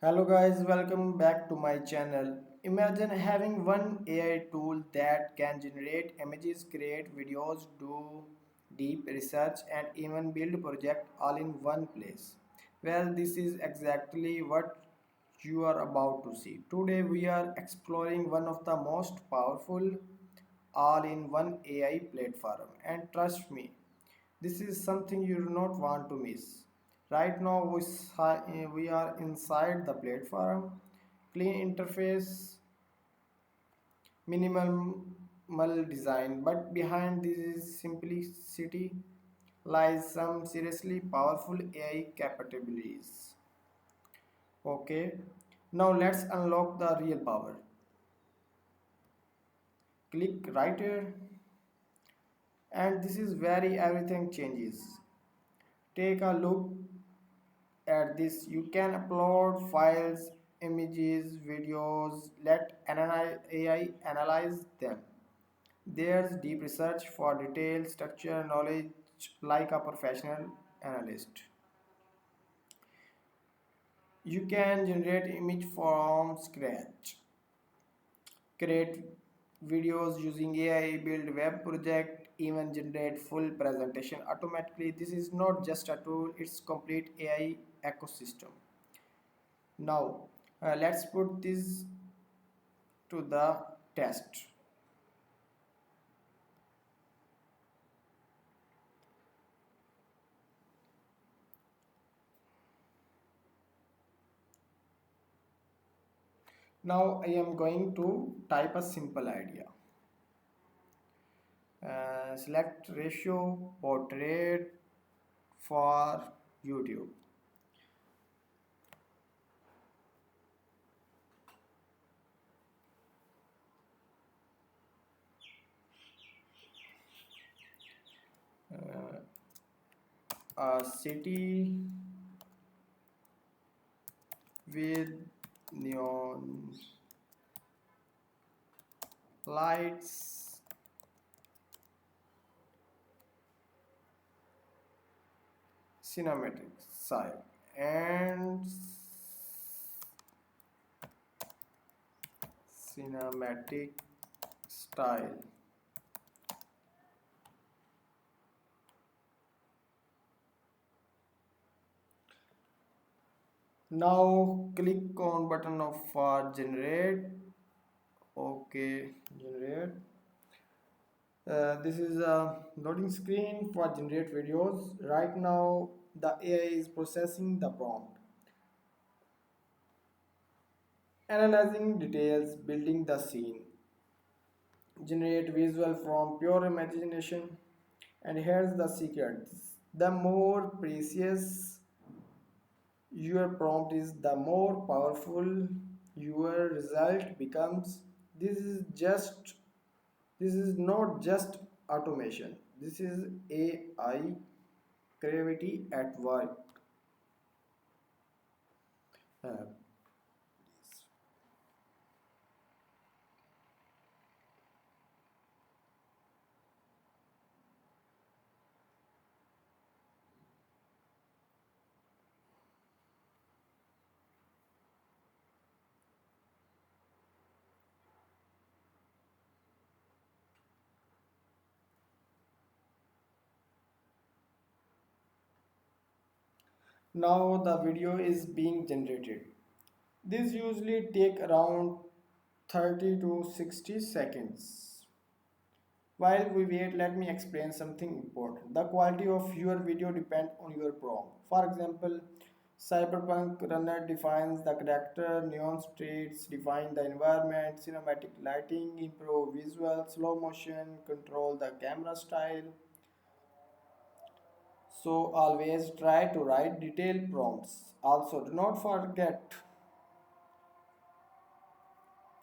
Hello guys, welcome back to my channel. Imagine having one AI tool that can generate images, create videos, do deep research and even build project all in one place. Well, this is exactly what you are about to see. Today we are exploring one of the most powerful all-in-one AI platform and trust me, this is something you do not want to miss. Right now, we are inside the platform. Clean interface, minimal design, but behind this is simplicity lies some seriously powerful AI capabilities. Okay, now let's unlock the real power. Click right here, and this is where everything changes. Take a look at this. You can upload files, images, videos, let AI analyze them. There's deep research for detailed structure knowledge like a professional analyst. You can generate image from scratch, create videos using AI, build web project, even generate full presentation automatically. This is not just a tool, it's complete AI ecosystem. Now, let's put this to the test. Now, I am going to type a simple idea. Select ratio portrait for YouTube. A city with neon lights, cinematic style, and cinematic style. Now click on button of for generate. Okay, generate. This is a loading screen for generate videos. Right now the AI is processing the prompt, analyzing details, building the scene, generate visual from pure imagination. And here's the secret: the more precious your prompt is, the more powerful your result becomes. This is not just automation, this is AI creativity at work. Uh, now the video is being generated. This usually take around 30 to 60 seconds. While we wait, let me explain something important. The quality of your video depends on your prompt. For example, Cyberpunk Runner defines the character, neon streets define the environment, cinematic lighting, improve visual, slow motion, control the camera style. So always try to write detailed prompts. Also, do not forget,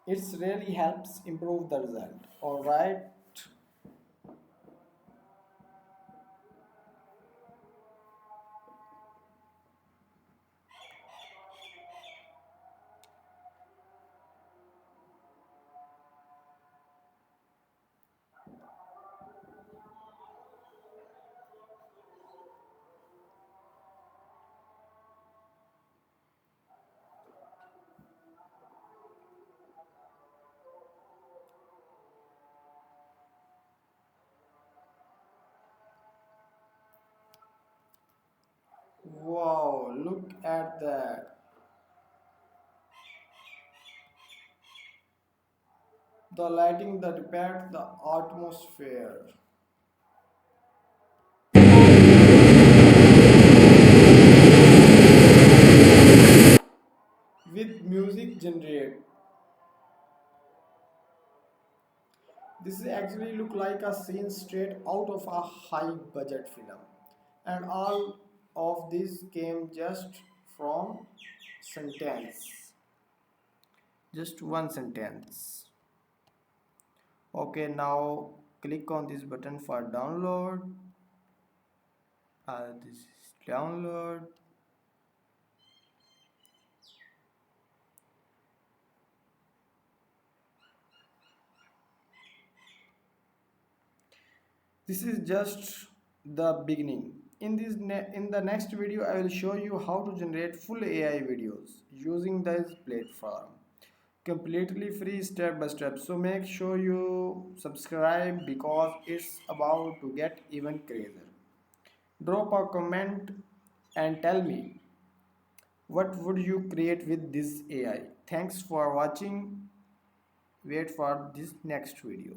it really helps improve the result. Alright. Wow, look at that. The lighting that depicts the atmosphere with music generate. This is actually look like a scene straight out of a high budget film. And all of this came just from sentence. Just one sentence. Okay, now click on this button for download. This is download. This is just the beginning. In the next video, I will show you how to generate full AI videos using this platform. Completely free step by step. So make sure you subscribe because it's about to get even crazier. Drop a comment and tell me what would you create with this AI. Thanks for watching. Wait for this next video.